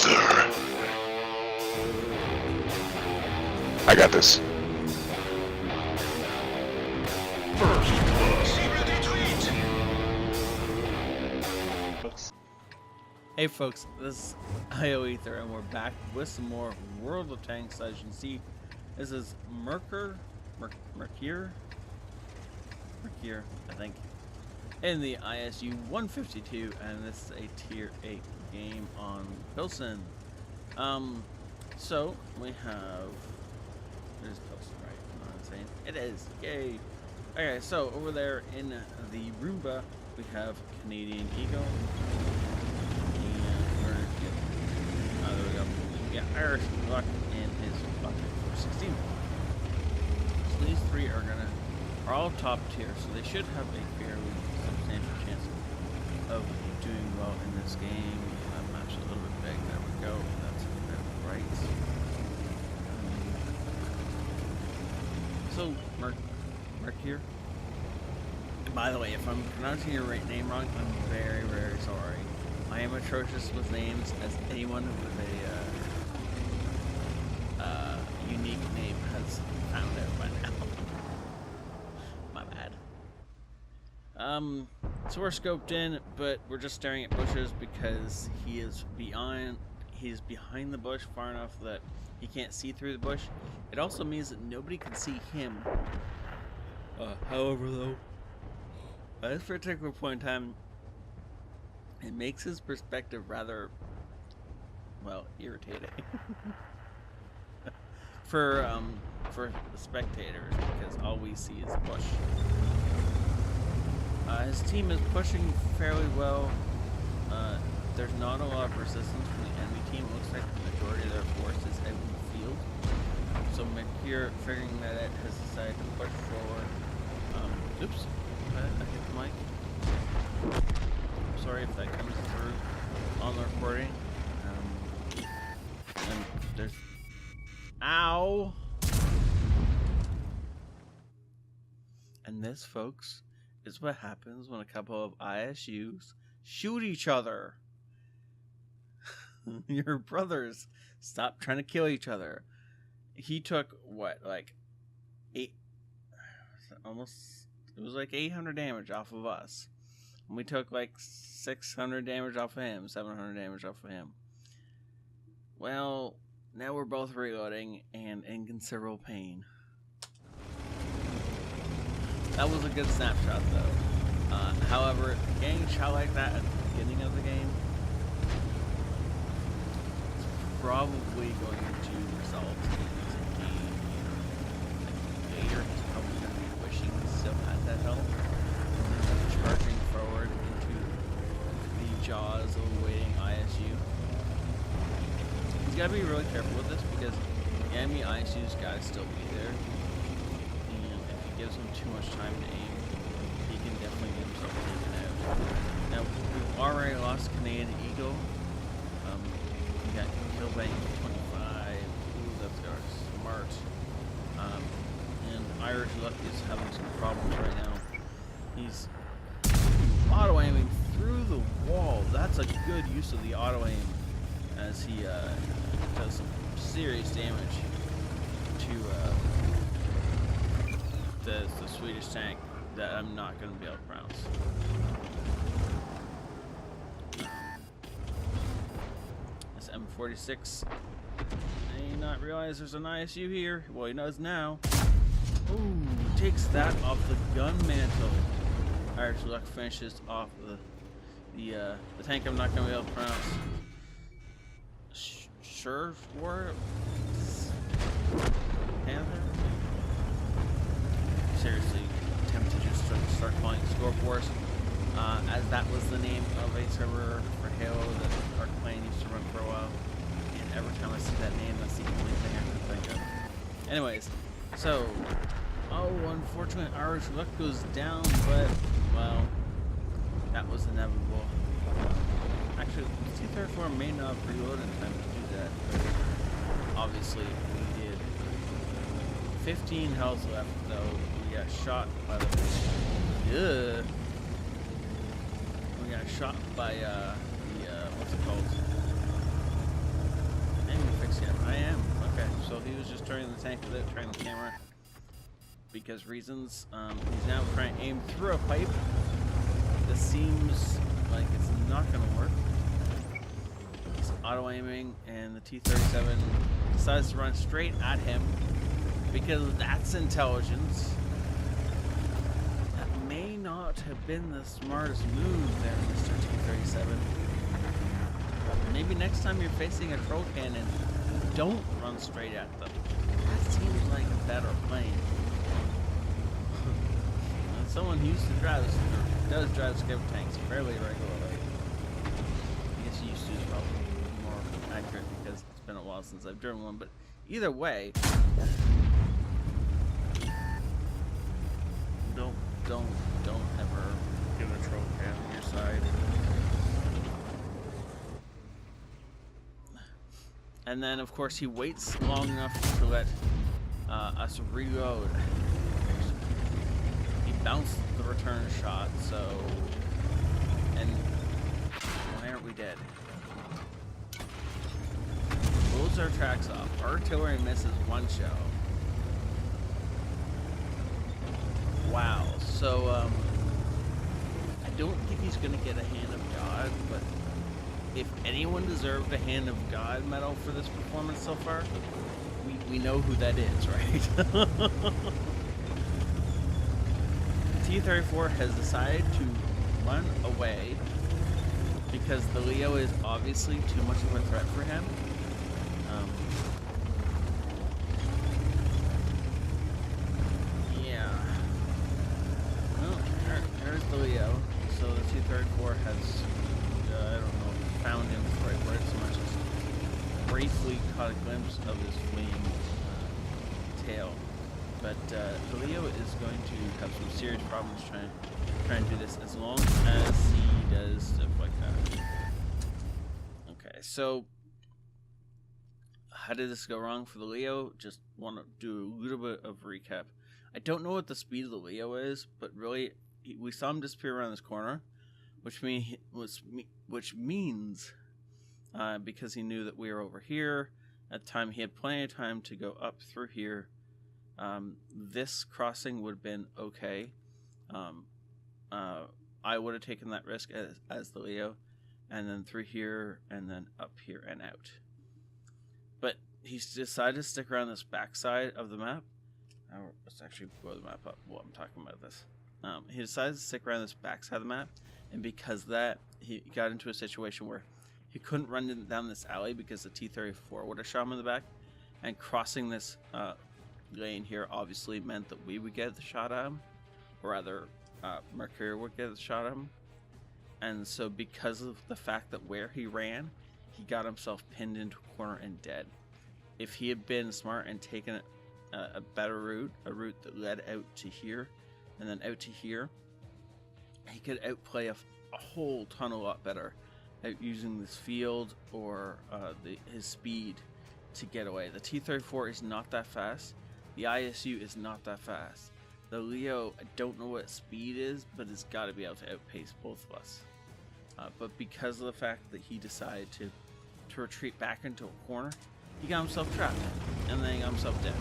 ioEther. I got this. Hey folks, this is ioEther and we're back with some more World of Tanks. As you can see, this is Mercure, I think, in the ISU-152, and this is a tier 8 game on Pilsen. So we have, there's Pilsen, right? I'm not insane. It is, yay! Okay, so over there in the Roomba, we have Canadian Eagle. There we go. Yeah, Irish Luck and his bucket for 16. So these three are all top tier, so they should have a fairly substantial chance of doing well in this game. I'm actually a little bit big. There we go. That's right. So Mercure. By the way, if I'm pronouncing your name wrong, I'm very, very sorry. I am atrocious with names, as anyone with a unique name has found out by now. My bad. So we're scoped in, but we're just staring at bushes because he's behind the bush far enough that he can't see through the bush. It also means that nobody can see him. However, though, at this particular point in time, it makes his perspective rather, well, irritating for the spectators, because all we see is bush. His team is pushing fairly well. There's not a lot of resistance from the enemy team. It looks like the majority of their force is out in the field. So Mercure, figuring that it, has decided to push forward. Oops, I hit the mic. Sorry if that comes through on the recording. And there's, ow! And this, folks, is what happens when a couple of ISUs shoot each other. Your brothers, stop trying to kill each other. He took what, like it was like 800 damage off of us. And we took like 600 damage off of him, 700 damage off of him. Well, now we're both reloading and in considerable pain. That was a good snapshot, though. However, getting shot like that at the beginning of the game is probably going to result in a game here. Gator is probably going to be wishing he still had that health. Charging forward into the jaws of a waiting ISU. He's got to be really careful with this because the enemy ISU's got to still be there. And if he gives him too much time to aim, he can definitely get himself taken out. Now, we've already lost Canadian Eagle. We got killed by 25. Ooh, that's smart. And Irish Luck is having some problems right now. He's auto aiming through the wall. That's a good use of the auto aim, as he does some serious damage to the Swedish tank that I'm not going to be able to pronounce. This M46. Did he not realize there's an ISU here? Well, he knows now. Ooh, takes that off the gun mantle. Irish Luck finishes off the tank I'm not going to be able to pronounce. Sure, war Panther? Seriously, tempted to just start calling it Score Force, as that was the name of a server for Halo that our clan used to run for a while. And every time I see that name, that's the only thing I can think of. Anyways, so, unfortunately, Irish Luck goes down, but, well, that was inevitable. Actually, C-34 may not have reloaded in time to do that, but obviously we did. 15 health left, though. We got shot by the... We got shot by, what's it called? tank without turning the camera because reasons. He's now trying to aim through a pipe. This seems like it's not going to work. He's auto-aiming, and the T-37 decides to run straight at him because that's intelligence. That may not have been the smartest move there, Mr. T-37. Maybe next time you're facing a troll cannon, don't run straight at them. That seems like a better plane. Someone who used to drive, or does drive scout tanks fairly regularly. I guess used to is probably more accurate because it's been a while since I've driven one, but either way, don't ever give a troll cannon on your side. And then, of course, he waits long enough to let us reload. He bounced the return shot, so... And why aren't we dead? Blows our tracks off. Artillery misses one shell. Wow. So, I don't think he's going to get a Hand of God, but... If anyone deserved a Hand of God medal for this performance so far, we know who that is, right? T-34 has decided to run away because the Leo is obviously too much of a threat for him. Yeah. Well, there's the Leo. So the T-34 has, I don't know, found him the right word so much as briefly caught a glimpse of his fleeing tail. But the Leo is going to have some serious problems trying to do this as long as he does stuff like that. Okay, so how did this go wrong for the Leo? Just want to do a little bit of recap. I don't know what the speed of the Leo is, but really we saw him disappear around this corner. Which means, because he knew that we were over here, at the time he had plenty of time to go up through here. This crossing would have been okay. I would have taken that risk as the Leo, and then through here, and then up here and out. But he's decided to stick around this backside of the map. Let's actually blow the map up while I'm talking about this. He decided to stick around this backside of the map. And because of that, he got into a situation where he couldn't run down this alley because the T-34 would have shot him in the back. And crossing this lane here obviously meant that we would get the shot at him. Or rather, Mercury would get the shot at him. And so because of the fact that where he ran, he got himself pinned into a corner and dead. If he had been smart and taken a better route, a route that led out to here, and then out to here, he could outplay a whole ton a lot better out using this field or his speed to get away. The T-34 is not that fast. The ISU is not that fast. The Leo, I don't know what speed is, but it's got to be able to outpace both of us. But because of the fact that he decided to retreat back into a corner, he got himself trapped, and then he got himself dead.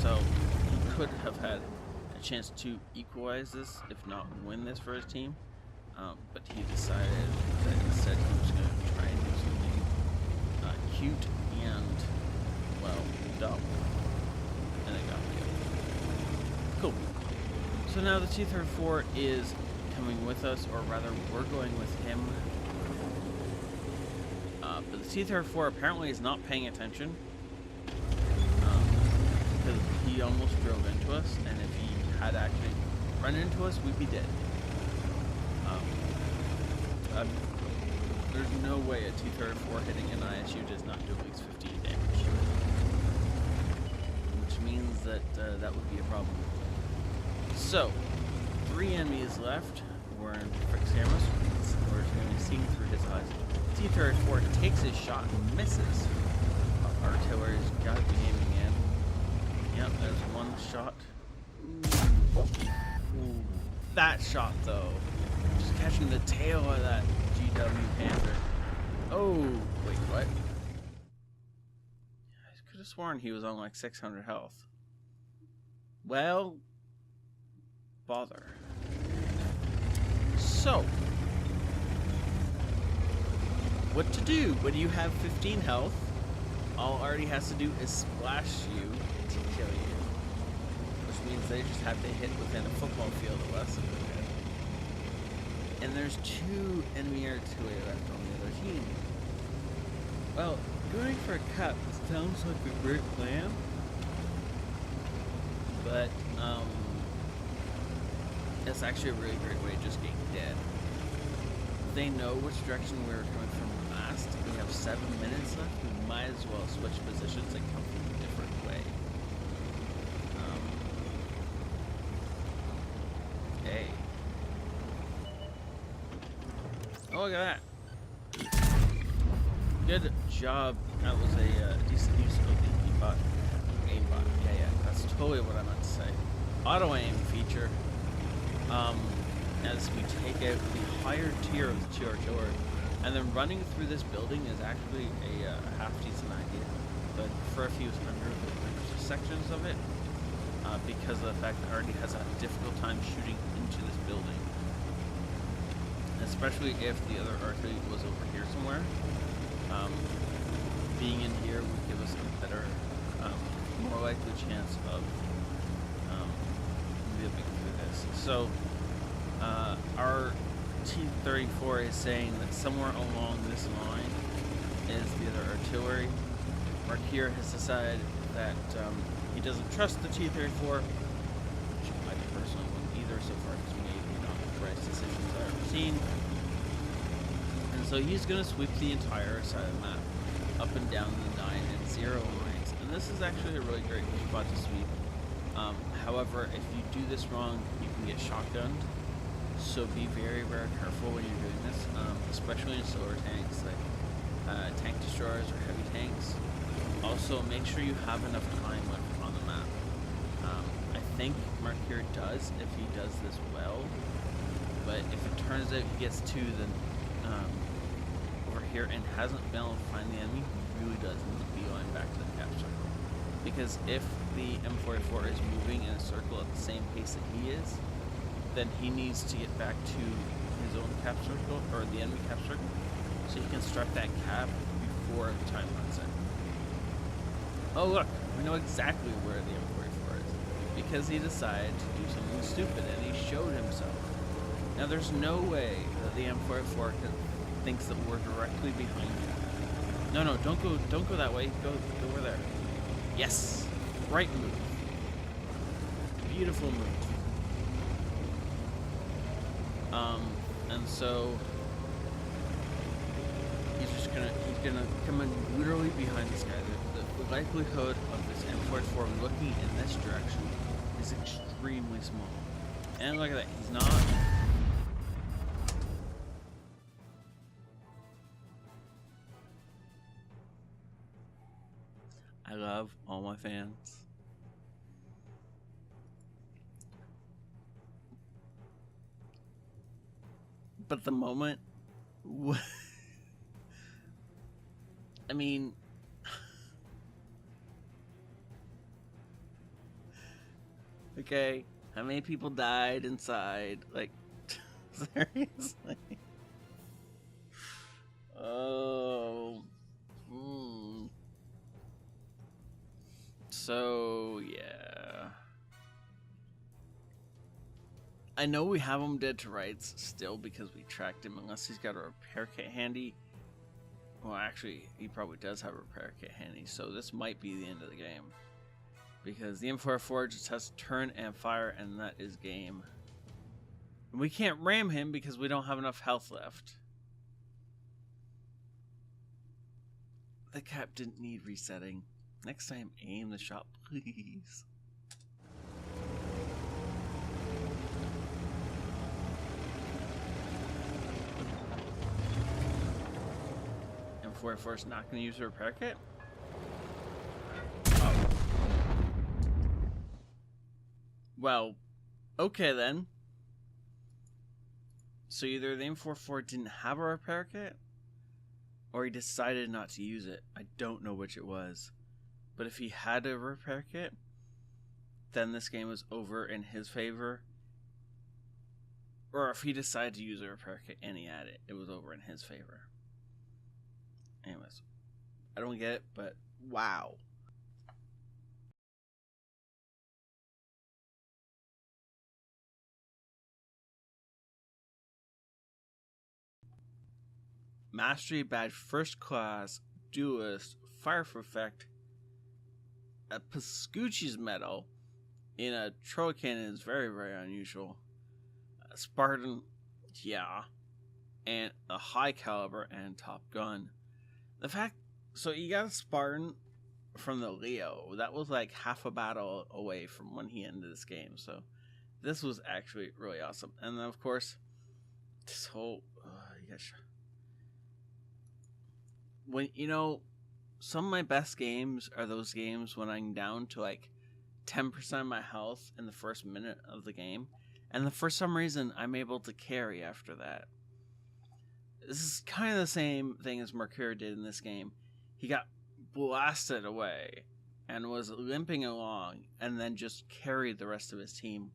So he could have had a chance to equalize this, if not win this for his team, but he decided that instead he was going to try and do something cute and, well, dumb, and it got killed. Cool. So now the T-34 is coming with us, or rather we're going with him, but the T-34 apparently is not paying attention, because he almost drove into us, and if he had actually run into us, we'd be dead. There's no way a T-34 hitting an ISU does not do at least 15 damage, which means that that would be a problem. So, 3 enemies left. We're in Frick's cameras. We're going to be seeing through his eyes. T-34 takes his shot and misses. Artillery's got to be aiming in. Yep, there's one shot. Ooh. That shot, though. Just catching the tail of that GW Panther. Oh, wait, what? have sworn he was on like 600 health. Well, bother. So, what to do when you have 15 health? All Artie has to do is splash you to kill you. Which means they just have to hit within a football field of us. And there's 2 enemy artillery left on the other team. Well, going for a cup sounds like a great plan. But, it's actually a really great way of just getting dead. They know which direction we were coming from last. We have 7 minutes left. We might as well switch positions and come from a different way. Okay. Oh, look at that. Good job. That was a decent use of the aimbot. Yeah, that's totally what I meant to say. Auto aim feature. As we take out the higher tier of the 2 artillery, and then running through this building is actually a half decent idea. But for a few sections of it, because of the fact that Artie has a difficult time shooting into this building, especially if the other artillery was over here somewhere. Being in here would give us a better, more likely chance of living through this. So, our T-34 is saying that somewhere along this line is the other artillery. Markier has decided that he doesn't trust the T-34, which I personally wouldn't either so far because we made not the right decisions I've ever seen. And so he's going to sweep the entire side of the map, up and down the 9 and 0 lines. And this is actually a really great spot to sweep. However, if you do this wrong, you can get shotgunned. So be very, very careful when you're doing this, especially in slower tanks like tank destroyers or heavy tanks. Also, make sure you have enough time left on the map. I think Markier does if he does this well, but if it turns out he gets to the over here and hasn't been able to find the enemy, he really does need to beeline back to the cap circle. Because if the M44 is moving in a circle at the same pace that he is, then he needs to get back to his own cap circle, or the enemy cap circle, so he can start that cap before the time runs out. Oh look, we know exactly where the M44 is, because he decided to do something stupid, and he showed himself. Now there's no way that the M44 thinks that we're directly behind him. No, don't go that way, go over there. Yes, right move. Beautiful move. And so he's gonna come in literally behind this guy. The likelihood of this M44 looking in this direction is extremely small. And look at that, he's not. I love all my fans. But the moment, I mean, okay, how many people died inside? Like, seriously? Oh, So, yeah. I know we have him dead to rights still because we tracked him, unless he's got a repair kit handy. Well, actually, he probably does have a repair kit handy, so this might be the end of the game. Because the M44 just has to turn and fire, and that is game. And we can't ram him because we don't have enough health left. The cap didn't need resetting. Next time, aim the shot, please. M44 is not going to use a repair kit? Oh. Well, okay then. So either the M44 didn't have a repair kit, or he decided not to use it. I don't know which it was. But if he had a repair kit, then this game was over in his favor. Or if he decided to use a repair kit and he had it, it was over in his favor. Anyways, I don't get it, but wow. Mastery badge, first class, duelist, fire for effect, a Pascucci's medal in a troll cannon is very, very unusual. A Spartan, yeah, and a high caliber and top gun. The fact, so you got a Spartan from the Leo. That was like half a battle away from when he ended this game. So this was actually really awesome. And then of course, this whole, when some of my best games are those games when I'm down to like 10% of my health in the first minute of the game, and for some reason I'm able to carry after that. This is kind of the same thing as Mercure did in this game. He got blasted away and was limping along, and then just carried the rest of his team,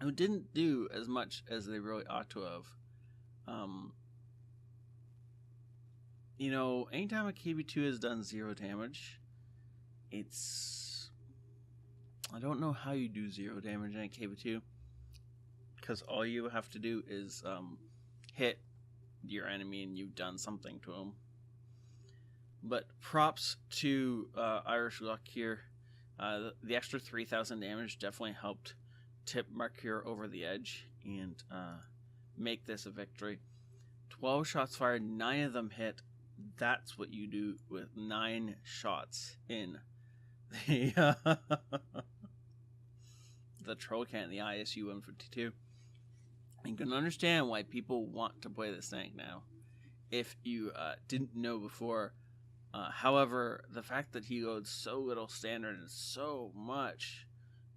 who didn't do as much as they really ought to have. Anytime a KB2 has done 0 damage, I don't know how you do 0 damage in a KB2, because all you have to do is hit your enemy and you've done something to him. But props to Irish Luck here. The extra 3,000 damage definitely helped tip Mercure over the edge and make this a victory. 12 shots fired, 9 of them hit. That's what you do with 9 shots in the troll cannon, the ISU-152. You can understand why people want to play this tank now, if you didn't know before. However, the fact that he loads so little standard and so much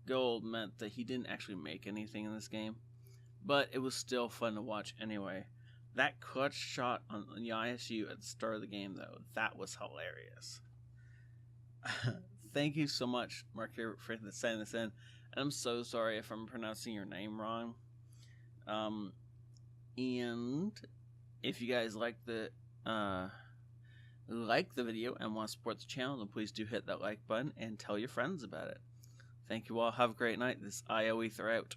gold meant that he didn't actually make anything in this game. But it was still fun to watch anyway. That clutch shot on the ISU at the start of the game, though, that was hilarious. Thank you so much, Mark, for sending this in. And I'm so sorry if I'm pronouncing your name wrong. And if you guys like the video and want to support the channel, then please do hit that like button and tell your friends about it. Thank you all. Have a great night. This is ioEther out.